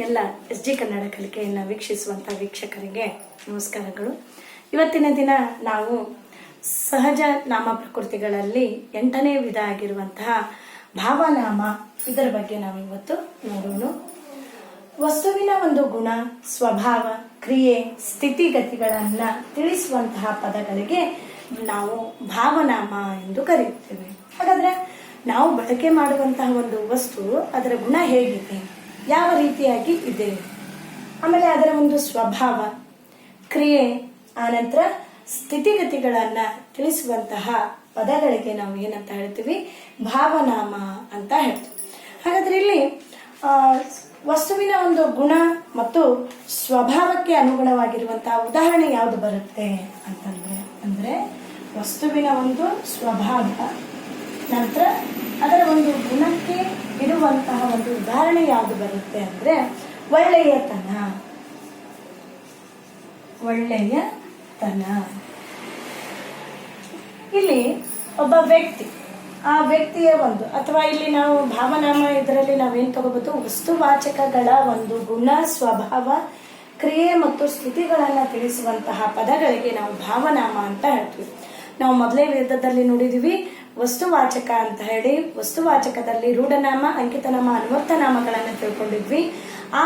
ಎಲ್ಲ SG ಕನ್ನಡ ಕಲಿಕೆಯನ್ನು ವೀಕ್ಷಿಸುವಂಥ ವೀಕ್ಷಕರಿಗೆ ನಮಸ್ಕಾರಗಳು. ಇವತ್ತಿನ ದಿನ ನಾವು ಸಹಜ ನಾಮ ಪ್ರಕೃತಿಗಳಲ್ಲಿ 8ನೇ ವಿಧ ಆಗಿರುವಂತಹ ಭಾವನಾಮ, ಇದರ ಬಗ್ಗೆ ನಾವು ಇವತ್ತು ನೋಡೋಣ. ವಸ್ತುವಿನ ಒಂದು ಗುಣ, ಸ್ವಭಾವ, ಕ್ರಿಯೆ, ಸ್ಥಿತಿಗತಿಗಳನ್ನು ತಿಳಿಸುವಂತಹ ಪದಗಳಿಗೆ ನಾವು ಭಾವನಾಮ ಎಂದು ಕರೆಯುತ್ತೇವೆ. ಹಾಗಾದ್ರೆ ನಾವು ಬಳಕೆ ಮಾಡುವಂತಹ ಒಂದು ವಸ್ತು, ಅದರ ಗುಣ ಹೇಗಿದೆ, ಯಾವ ರೀತಿಯಾಗಿ ಇದೆ, ಆಮೇಲೆ ಅದರ ಒಂದು ಸ್ವಭಾವ, ಕ್ರಿಯೆ, ಆನಂತರ ಸ್ಥಿತಿಗತಿಗಳನ್ನು ತಿಳಿಸುವಂತಹ ಪದಗಳಿಗೆ ನಾವು ಏನಂತ ಹೇಳ್ತೀವಿ, ಭಾವನಾಮ ಅಂತ ಹೇಳ್ತೀವಿ. ಹಾಗಾದ್ರೆ ಇಲ್ಲಿ ವಸ್ತುವಿನ ಒಂದು ಗುಣ ಮತ್ತು ಸ್ವಭಾವಕ್ಕೆ ಅನುಗುಣವಾಗಿರುವಂತಹ ಉದಾಹರಣೆ ಯಾವುದು ಬರುತ್ತೆ ಅಂದ್ರೆ ವಸ್ತುವಿನ ಒಂದು ಸ್ವಭಾವ, ನಂತರ ಅದರ ಒಂದು ಗುಣಕ್ಕೆ ಇರುವಂತಹ ಒಂದು ಉದಾಹರಣೆ ಯಾವುದು ಬರುತ್ತೆ ಅಂದ್ರೆ ಒಳ್ಳೆಯತನ. ಇಲ್ಲಿ ಒಬ್ಬ ವ್ಯಕ್ತಿ, ಆ ವ್ಯಕ್ತಿಯ ಒಂದು, ಅಥವಾ ಇಲ್ಲಿ ನಾವು ಭಾವನಾಮ, ಇದರಲ್ಲಿ ನಾವೇನ್ ತಗೋಬಹುದು, ವಸ್ತುವಾಚಕಗಳ ಒಂದು ಗುಣ, ಸ್ವಭಾವ, ಕ್ರಿಯೆ ಮತ್ತು ಸ್ಥಿತಿಗಳನ್ನ ತಿಳಿಸುವಂತಹ ಪದಗಳಿಗೆ ನಾವು ಭಾವನಾಮ ಅಂತ ಹೇಳ್ತೀವಿ. ನಾವು ಮೊದಲೇ ವೇದದಲ್ಲಿ ನೋಡಿದೀವಿ ವಸ್ತುವಾಚಕ ಅಂತ ಹೇಳಿ. ವಸ್ತುವಾಚಕದಲ್ಲಿ ರೂಢನಾಮ, ಅಂಕಿತನಾಮ, ಅನ್ವರ್ಥನಾಮಗಳನ್ನು ತಿಳ್ಕೊಂಡಿದ್ವಿ. ಆ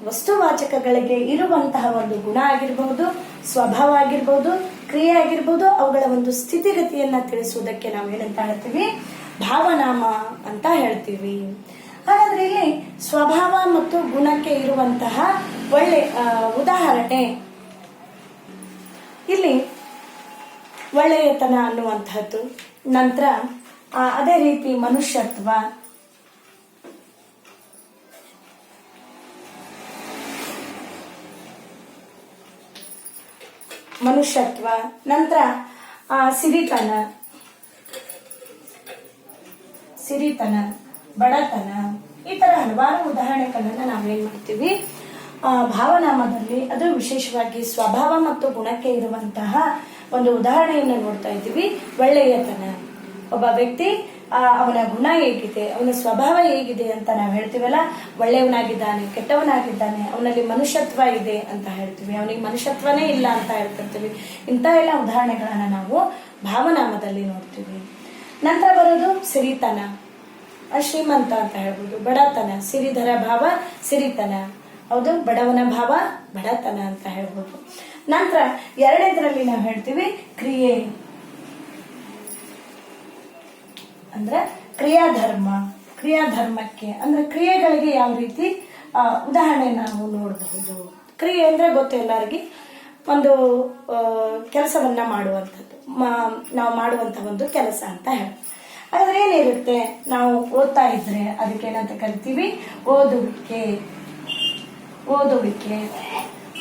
ವಸ್ತುವಾಚಕಗಳಿಗೆ ಇರುವಂತಹ ಒಂದು ಗುಣ ಆಗಿರ್ಬಹುದು, ಸ್ವಭಾವ ಆಗಿರ್ಬಹುದು, ಕ್ರಿಯೆ ಆಗಿರ್ಬಹುದು, ಅವುಗಳ ಒಂದು ಸ್ಥಿತಿಗತಿಯನ್ನ ತಿಳಿಸುವುದಕ್ಕೆ ನಾವು ಏನಂತ ಹೇಳ್ತೀವಿ, ಭಾವನಾಮ ಅಂತ ಹೇಳ್ತೀವಿ. ಹಾಗಾದ್ರೆ ಇಲ್ಲಿ ಸ್ವಭಾವ ಮತ್ತು ಗುಣಕ್ಕೆ ಇರುವಂತಹ ಒಳ್ಳೆ ಉದಾಹರಣೆ, ಇಲ್ಲಿ ಒಳ್ಳೆಯತನ ಅನ್ನುವಂತಹದ್ದು, ನಂತರ ಅದೇ ರೀತಿ ಮನುಷ್ಯತ್ವ, ನಂತರ ಸಿರಿತನ, ಬಡತನ, ಈ ತರ ಹಲವಾರು ಉದಾಹರಣೆಗಳನ್ನ ನಾವೇನ್ ಮಾಡ್ತೀವಿ ಭಾವನಾಮದಲ್ಲಿ. ಅದು ವಿಶೇಷವಾಗಿ ಸ್ವಭಾವ ಮತ್ತು ಗುಣಕ್ಕೆ ಇರುವಂತಹ ಒಂದು ಉದಾಹರಣೆಯನ್ನು ನೋಡ್ತಾ ಇದ್ದೀವಿ. ಒಳ್ಳೆಯತನ, ಒಬ್ಬ ವ್ಯಕ್ತಿ ಅವನ ಗುಣ ಹೇಗಿದೆ, ಅವನ ಸ್ವಭಾವ ಹೇಗಿದೆ ಅಂತ ನಾವು ಹೇಳ್ತೀವಲ್ಲ, ಒಳ್ಳೆಯವನಾಗಿದ್ದಾನೆ, ಕೆಟ್ಟವನಾಗಿದ್ದಾನೆ, ಅವನಲ್ಲಿ ಮನುಷ್ಯತ್ವ ಇದೆ ಅಂತ ಹೇಳ್ತೀವಿ, ಅವನಿಗೆ ಮನುಷ್ಯತ್ವನೇ ಇಲ್ಲ ಅಂತ ಹೇಳ್ತಿರ್ತೀವಿ. ಇಂಥ ಎಲ್ಲ ಉದಾಹರಣೆಗಳನ್ನ ನಾವು ಭಾವನಾಮದಲ್ಲಿ ನೋಡ್ತೀವಿ. ನಂತರ ಬರೋದು ಸಿರಿತನ, ಶ್ರೀಮಂತ ಅಂತ ಹೇಳ್ಬೋದು. ಬಡತನ, ಸಿರಿಧರ ಭಾವ, ಸಿರಿತನ, ಹೌದು, ಬಡವನ ಭಾವ, ಬಡತನ ಅಂತ ಹೇಳ್ಬೋದು. ನಂತರ ಎರಡನೇದ್ರಲ್ಲಿ ನಾವು ಹೇಳ್ತೀವಿ ಕ್ರಿಯೆ ಅಂದ್ರೆ ಕ್ರಿಯಾಧರ್ಮಕ್ಕೆ ಅಂದ್ರೆ ಕ್ರಿಯೆಗಳಿಗೆ ಯಾವ ರೀತಿ ಉದಾಹರಣೆ ನಾವು ನೋಡಬಹುದು. ಕ್ರಿಯೆ ಅಂದ್ರೆ ಗೊತ್ತು ಎಲ್ಲರಿಗೆ, ಒಂದು ಕೆಲಸವನ್ನ ಮಾಡುವಂಥದ್ದು, ನಾವು ಮಾಡುವಂತಹ ಒಂದು ಕೆಲಸ ಅಂತ ಹೇಳಿ. ಹಾಗಾದ್ರೆ ಏನಿರುತ್ತೆ, ನಾವು ಓದ್ತಾ ಇದ್ರೆ ಅದಕ್ಕೆ ಏನಂತ ಕರಿತೀವಿ, ಓದುವಿಕೆ,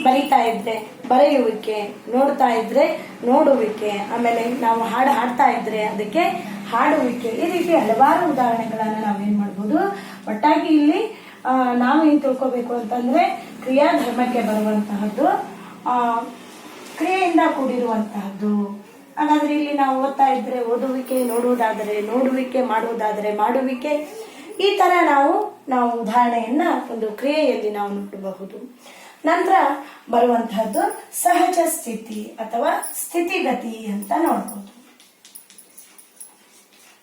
ಬರಿತಾ ಇದ್ರೆ ಬರೆಯುವಿಕೆ, ನೋಡ್ತಾ ಇದ್ರೆ ನೋಡುವಿಕೆ, ಆಮೇಲೆ ನಾವು ಹಾಡು ಹಾಡ್ತಾ ಇದ್ರೆ ಅದಕ್ಕೆ ಹಾಡುವಿಕೆ. ಈ ರೀತಿ ಹಲವಾರು ಉದಾಹರಣೆಗಳನ್ನ ನಾವೇನ್ ಮಾಡ್ಬೋದು. ಒಟ್ಟಾಗಿ ಇಲ್ಲಿ ನಾವೇನ್ ತಿಳ್ಕೋಬೇಕು ಅಂತಂದ್ರೆ ಕ್ರಿಯಾಧರ್ಮಕ್ಕೆ ಬರುವಂತಹದ್ದು, ಕ್ರಿಯೆಯಿಂದ ಕೂಡಿರುವಂತಹದ್ದು. ಹಾಗಾದ್ರೆ ಇಲ್ಲಿ ನಾವು ಓದ್ತಾ ಇದ್ರೆ ಓದುವಿಕೆ, ನೋಡುವುದಾದರೆ ನೋಡುವಿಕೆ, ಮಾಡುವುದಾದರೆ ಮಾಡುವಿಕೆ, ಈ ತರ ನಾವು ಉದಾಹರಣೆಯನ್ನ ಒಂದು ಕ್ರಿಯೆಯಲ್ಲಿ ನಾವು ನೋಡಬಹುದು. ನಂತರ ಬರುವಂತಹದ್ದು ಸಹಜ ಸ್ಥಿತಿ ಅಥವಾ ಸ್ಥಿತಿಗತಿ ಅಂತ ನೋಡಬಹುದು.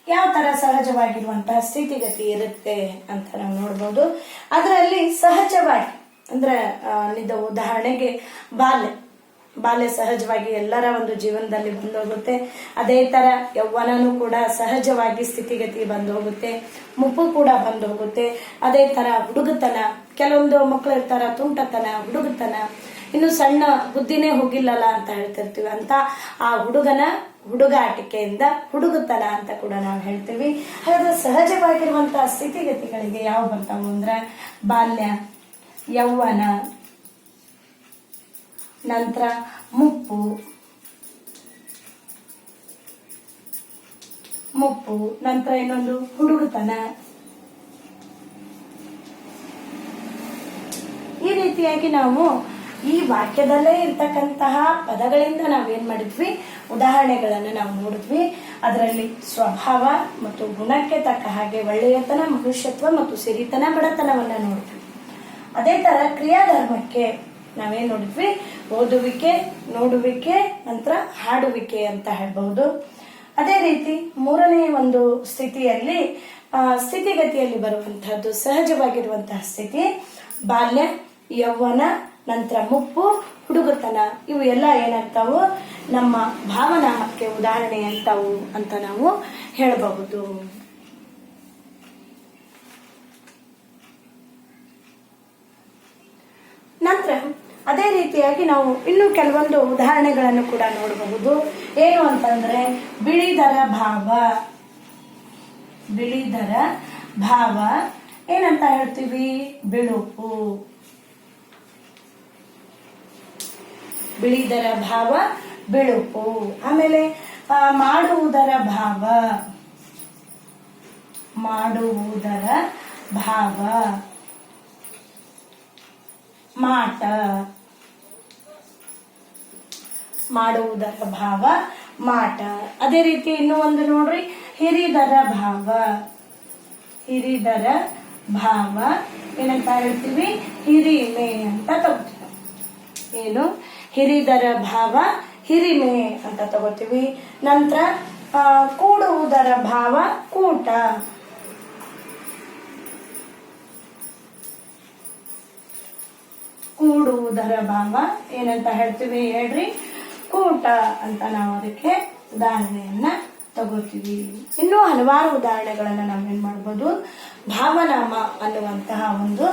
ಯಾವ ತರ ಸಹಜವಾಗಿರುವಂತಹ ಸ್ಥಿತಿಗತಿ ಇರುತ್ತೆ ಅಂತ ನಾವು ನೋಡ್ಬೋದು. ಅದರಲ್ಲಿ ಸಹಜವಾಗಿ ಅಂದ್ರೆ ಉದಾಹರಣೆಗೆ ಬಾಲ್ಯ ಸಹಜವಾಗಿ ಎಲ್ಲರ ಒಂದು ಜೀವನದಲ್ಲಿ ಬಂದು ಹೋಗುತ್ತೆ. ಅದೇ ತರ ಯೌವನನೂ ಕೂಡ ಸಹಜವಾಗಿ ಸ್ಥಿತಿಗತಿ ಬಂದು ಹೋಗುತ್ತೆ. ಮುಪ್ಪು ಕೂಡ ಬಂದು ಹೋಗುತ್ತೆ. ಅದೇ ತರ ಹುಡುಗತನ, ಕೆಲವೊಂದು ಮಕ್ಕಳು ಇರ್ತಾರ ತುಂಟತನ, ಹುಡುಗತನ, ಇನ್ನು ಸಣ್ಣ ಬುದ್ಧಿನೇ ಹೋಗಿಲ್ಲಲ್ಲ ಅಂತ ಹೇಳ್ತಿರ್ತೀವಿ, ಅಂತ ಆ ಹುಡುಗಾಟಿಕೆಯಿಂದ ಹುಡುಗತನ ಅಂತ ಕೂಡ ನಾವು ಹೇಳ್ತೀವಿ. ಹಾಗಾದ್ರೆ ಸಹಜವಾಗಿರುವಂತಹ ಸ್ಥಿತಿಗತಿಗಳಿಗೆ ಯಾವ ಬರ್ತಾವು ಅಂದ್ರೆ ಬಾಲ್ಯ, ಯೌವನ, ನಂತರ ಮುಪ್ಪು, ನಂತರ ಇನ್ನೊಂದು ಹುಡುಗತನ. ಈ ರೀತಿಯಾಗಿ ನಾವು ಈ ವಾಕ್ಯದಲ್ಲೇ ಇರ್ತಕ್ಕಂತಹ ಪದಗಳಿಂದ ನಾವೇನ್ ಮಾಡಿದ್ವಿ, ಉದಾಹರಣೆಗಳನ್ನು ನಾವು ನೋಡಿದ್ವಿ. ಅದರಲ್ಲಿ ಸ್ವಭಾವ ಮತ್ತು ಗುಣಕ್ಕೆ ತಕ್ಕ ಹಾಗೆ ಒಳ್ಳೆಯತನ, ಮನುಷ್ಯತ್ವ ಮತ್ತು ಸಿರಿತನ, ಬಡತನವನ್ನ ನೋಡಿದ್ವಿ. ಅದೇ ತರ ಕ್ರಿಯಾಧರ್ಮಕ್ಕೆ ನಾವೇನ್ ನೋಡಿದ್ವಿ, ಓದುವಿಕೆ, ನೋಡುವಿಕೆ, ನಂತರ ಹಾಡುವಿಕೆ ಅಂತ ಹೇಳ್ಬಹುದು. ಅದೇ ರೀತಿ ಮೂರನೇ ಒಂದು ಸ್ಥಿತಿಯಲ್ಲಿ ಸ್ಥಿತಿಗತಿಯಲ್ಲಿ ಬರುವಂತಹದ್ದು ಸಹಜವಾಗಿರುವಂತಹ ಸ್ಥಿತಿ ಬಾಲ್ಯ, ಯೌವನ, ನಂತರ ಮುಪ್ಪು, ಹುಡುಗತನ. ಇವು ಎಲ್ಲ ಏನಾಗ್ತಾವು, ನಮ್ಮ ಭಾವನಾಮಕ್ಕೆ ಉದಾಹರಣೆ ಅಂತಾವು ಅಂತ ನಾವು ಹೇಳಬಹುದು. ನಂತರ ಅದೇ ರೀತಿಯಾಗಿ ನಾವು ಇನ್ನು ಕೆಲವೊಂದು ಉದಾಹರಣೆಗಳನ್ನು ಕೂಡ ನೋಡಬಹುದು. ಏನು ಅಂತಂದ್ರೆ ಬಿಳಿದರ ಭಾವ. ಬಿಳಿದರ ಭಾವ ಏನಂತ ಹೇಳ್ತೀವಿ, ಬಿಳುಪು. ಬಿಳಿದರ ಭಾವ ಬಿಳುಪು. ಆಮೇಲೆ ಮಾಡುವುದರ ಭಾವ. ಮಾಡುವುದರ ಭಾವ ಮಾಟ. ಮಾಡುವುದರ ಭಾವ ಮಾಟ. ಅದೇ ರೀತಿ ಇನ್ನೂ ಒಂದು ನೋಡ್ರಿ, ಹಿರಿದರ ಭಾವ. ಹಿರಿದರ ಭಾವ ಏನಂತ ಹೇಳ್ತೀವಿ, ಹಿರಿಮೆ ಅಂತ ತಗೋತೀವಿ. ಏನು, ಹಿರಿದರ ಭಾವ ಹಿರಿಮೆ ಅಂತ ತಗೋತೀವಿ. ನಂತರ ಕೂಡುವುದರ ಭಾವ ಕೂಟ. ಕೂಡುವುದರ ಭಾವ ಏನಂತ ಹೇಳ್ತೀವಿ ಹೇಳ್ರಿ, ಕೂಟ ಅಂತ ನಾವು ಅದಕ್ಕೆ ಉದಾಹರಣೆಯನ್ನ ತಗೋತೀವಿ. ಇನ್ನೂ ಹಲವಾರು ಉದಾಹರಣೆಗಳನ್ನ ನಾವೇನ್ ಮಾಡ್ಬೋದು, ಭಾವನಾಮ ಅನ್ನುವಂತಹ ಒಂದು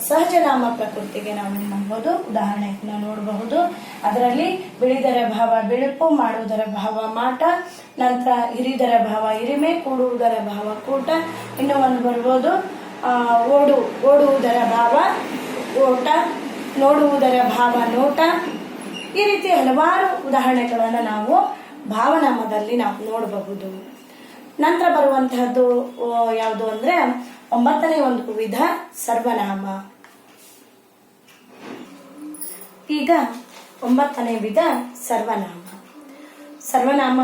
ಸಹಜನಾಮ ಪ್ರಕೃತಿಗೆ ನಾವೇನ್ ಮಾಡ್ಬೋದು, ಉದಾಹರಣೆಯನ್ನ ನೋಡಬಹುದು. ಅದರಲ್ಲಿ ಬಿಳಿದರ ಭಾವ ಬಿಳುಪು, ಮಾಡುವುದರ ಭಾವ ಮಾಟ, ನಂತರ ಹಿರಿದರ ಭಾವ ಹಿರಿಮೆ, ಕೂಡುವುದರ ಭಾವ ಕೂಟ. ಇನ್ನೂ ಒಂದು ಬರ್ಬೋದು, ಓಡುವುದರ ಭಾವ ಓಟ, ನೋಡುವುದರ ಭಾವ ನೋಟ. ಈ ರೀತಿ ಹಲವಾರು ಉದಾಹರಣೆಗಳನ್ನು ನಾವು ಭಾವನಾಮದಲ್ಲಿ ನಾವು ನೋಡಬಹುದು. ನಂತರ ಬರುವಂತಹದ್ದು ಯಾವುದು ಅಂದ್ರೆ 9ನೇ ಒಂದು ವಿಧ ಸರ್ವನಾಮ. ಈಗ 9ನೇ ವಿಧ ಸರ್ವನಾಮ. ಸರ್ವನಾಮ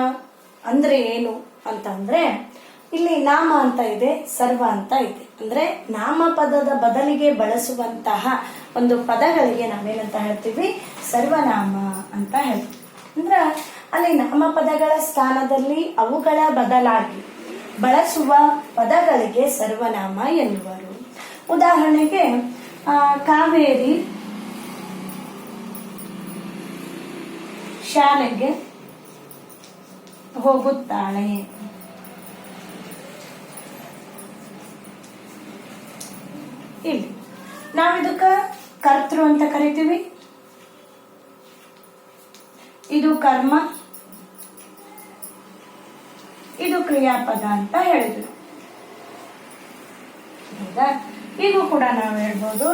ಅಂದ್ರೆ ಏನು ಅಂತಂದ್ರೆ, ಇಲ್ಲಿ ನಾಮ ಅಂತ ಇದೆ, ಸರ್ವ ಅಂತ ಇದೆ. ಅಂದ್ರೆ ನಾಮಪದದ ಬದಲಿಗೆ ಬಳಸುವಂತಹ ಒಂದು ಪದಗಳಿಗೆ ನಾವೇನಂತ ಹೇಳ್ತೀವಿ, ಸರ್ವನಾಮ ಅಂತ ಹೇಳ್ತೀವಿ. ಅಂದ್ರ ಅಲ್ಲಿ ನಾಮಪದಗಳ ಸ್ಥಾನದಲ್ಲಿ ಅವುಗಳ ಬದಲಾಗಿ ಬಳಸುವ ಪದಗಳಿಗೆ ಸರ್ವನಾಮ ಎನ್ನುವರು. ಉದಾಹರಣೆಗೆ ಕಾವೇರಿ ಶಾಲೆಗೆ ಹೋಗುತ್ತಾಳೆ. ಇಲ್ಲಿ ನಾವಿದಕ್ಕ ಕರ್ತೃ ಅಂತ ಕರಿತೀವಿ. ಇದು ಕರ್ಮ, ಇದು ಕ್ರಿಯಾಪದ ಅಂತ ಹೇಳಿದ್ರು. ಹೌದಾ? ಈಗ ಕೂಡ ನಾವು ಹೇಳ್ಬೋದು,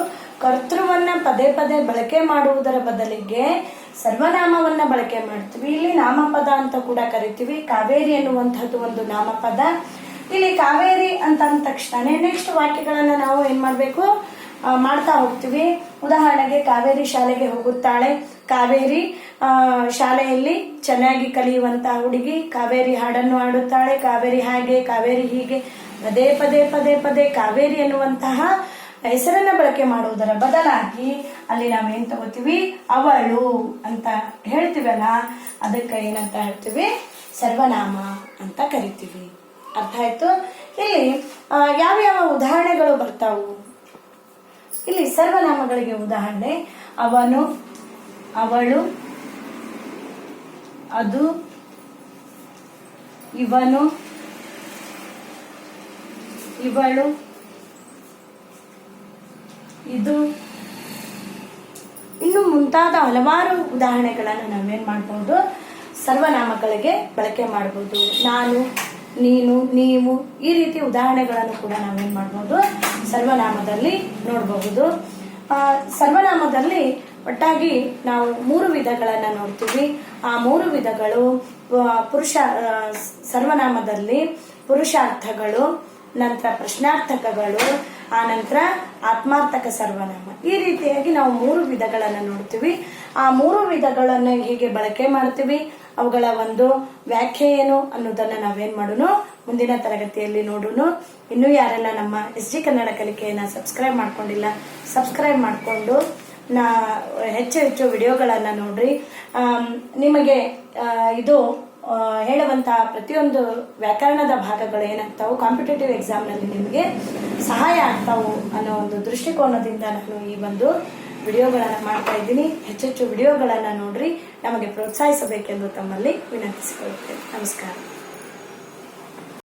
ಕರ್ತೃವನ್ನ ಪದೇ ಪದೇ ಬಳಕೆ ಮಾಡುವುದರ ಬದಲಿಗೆ ಸರ್ವನಾಮವನ್ನ ಬಳಕೆ ಮಾಡ್ತೀವಿ. ಇಲ್ಲಿ ನಾಮಪದ ಅಂತ ಕೂಡ ಕರಿತೀವಿ. ಕಾವೇರಿ ಎನ್ನುವಂತಹದ್ದು ಒಂದು ನಾಮಪದ. ಇಲ್ಲಿ ಕಾವೇರಿ ಅಂತ ಅಂದ ತಕ್ಷಣ ನೆಕ್ಸ್ಟ್ ವಾಕ್ಯಗಳನ್ನ ನಾವು ಏನ್ ಮಾಡ್ಬೇಕು, ಮಾಡ್ತಾ ಹೋಗ್ತೀವಿ. ಉದಾಹರಣೆಗೆ ಕಾವೇರಿ ಶಾಲೆಗೆ ಹೋಗುತ್ತಾಳೆ. ಕಾವೇರಿ ಶಾಲೆಯಲ್ಲಿ ಚೆನ್ನಾಗಿ ಕಲಿಯುವಂತಹ ಹುಡುಗಿ. ಕಾವೇರಿ ಹಾಡನ್ನು ಹಾಡುತ್ತಾಳೆ. ಕಾವೇರಿ ಹಾಗೆ, ಕಾವೇರಿ ಹೀಗೆ, ಪದೇ ಪದೇ ಪದೇ ಪದೇ ಕಾವೇರಿ ಎನ್ನುವಂತಹ ಹೆಸರನ್ನ ಬಳಕೆ ಮಾಡುವುದರ ಬದಲಾಗಿ ಅಲ್ಲಿ ನಾವೇನ್ ತಗೋತೀವಿ, ಅವಳು ಅಂತ ಹೇಳ್ತೀವಲ್ಲ, ಅದಕ್ಕೆ ಏನಂತ ಹೇಳ್ತೀವಿ, ಸರ್ವನಾಮ ಅಂತ ಕರಿತೀವಿ. ಅರ್ಥ ಆಯ್ತು? ಇಲ್ಲಿ ಯಾವ್ಯಾವ ಉದಾಹರಣೆಗಳು ಬರ್ತಾವು? ಇಲ್ಲಿ ಸರ್ವನಾಮಗಳಿಗೆ ಉದಾಹರಣೆ ಅವನು, ಅವಳು, ಅದು, ಇವನು, ಇವಳು, ಇದು, ಇನ್ನು ಮುಂತಾದ ಹಲವಾರು ಉದಾಹರಣೆಗಳನ್ನು ನಾವೇನ್ ಮಾಡಬಹುದು, ಸರ್ವನಾಮಗಳಿಗೆ ಬಳಕೆ ಮಾಡಬಹುದು. ನಾನು, ನೀನು, ನೀವು, ಈ ರೀತಿ ಉದಾಹರಣೆಗಳನ್ನು ಕೂಡ ನಾವೇನ್ ಮಾಡಬಹುದು, ಸರ್ವನಾಮದಲ್ಲಿ ನೋಡಬಹುದು. ಸರ್ವನಾಮದಲ್ಲಿ ಒಟ್ಟಾಗಿ ನಾವು 3 ವಿಧಗಳನ್ನ ನೋಡ್ತೀವಿ. ಆ 3 ವಿಧಗಳು ಸರ್ವನಾಮದಲ್ಲಿ ಪುರುಷಾರ್ಥಗಳು, ನಂತರ ಪ್ರಶ್ನಾರ್ಥಕಗಳು, ಆ ನಂತರ ಆತ್ಮಾರ್ಥಕ ಸರ್ವನಾಮ. ಈ ರೀತಿಯಾಗಿ ನಾವು 3 ವಿಧಗಳನ್ನ ನೋಡ್ತೀವಿ. ಆ 3 ವಿಧಗಳನ್ನ ಹೇಗೆ ಬಳಕೆ ಮಾಡ್ತೀವಿ, ಅವುಗಳ ಒಂದು ವ್ಯಾಖ್ಯೆ ಏನು ಅನ್ನೋದನ್ನ ನಾವೇನ್ ಮಾಡೋಣ ಮುಂದಿನ ತರಗತಿಯಲ್ಲಿ ನೋಡೋಣ. ಇನ್ನೂ ಯಾರೆಲ್ಲ ನಮ್ಮ SG ಕನ್ನಡ ಕಲಿಕೆಯನ್ನ ಸಬ್ಸ್ಕ್ರೈಬ್ ಮಾಡ್ಕೊಂಡಿಲ್ಲ, ಸಬ್ಸ್ಕ್ರೈಬ್ ಮಾಡಿಕೊಂಡು ಹೆಚ್ಚು ವಿಡಿಯೋಗಳನ್ನ ನೋಡ್ರಿ. ನಿಮಗೆ ಇದು ಹೇಳುವಂತಹ ಪ್ರತಿಯೊಂದು ವ್ಯಾಕರಣದ ಭಾಗಗಳು ಏನಾಗ್ತಾವು ಕಾಂಪಿಟೇಟಿವ್ ಎಕ್ಸಾಮ್ನಲ್ಲಿ ನಿಮಗೆ ಸಹಾಯ ಆಗ್ತಾವು ಅನ್ನೋ ಒಂದು ದೃಷ್ಟಿಕೋನದಿಂದ ನಾನು ಈ ಒಂದು ವಿಡಿಯೋಗಳನ್ನು ಮಾಡ್ತಾ ಇದ್ದೀನಿ. ಹೆಚ್ಚೆಚ್ಚು ವಿಡಿಯೋಗಳನ್ನು ನೋಡ್ರಿ, ನಮಗೆ ಪ್ರೋತ್ಸಾಹಿಸಬೇಕೆಂದು ತಮ್ಮಲ್ಲಿ ವಿನಂತಿಸಿಕೊಳ್ಳುತ್ತೇನೆ. ನಮಸ್ಕಾರ.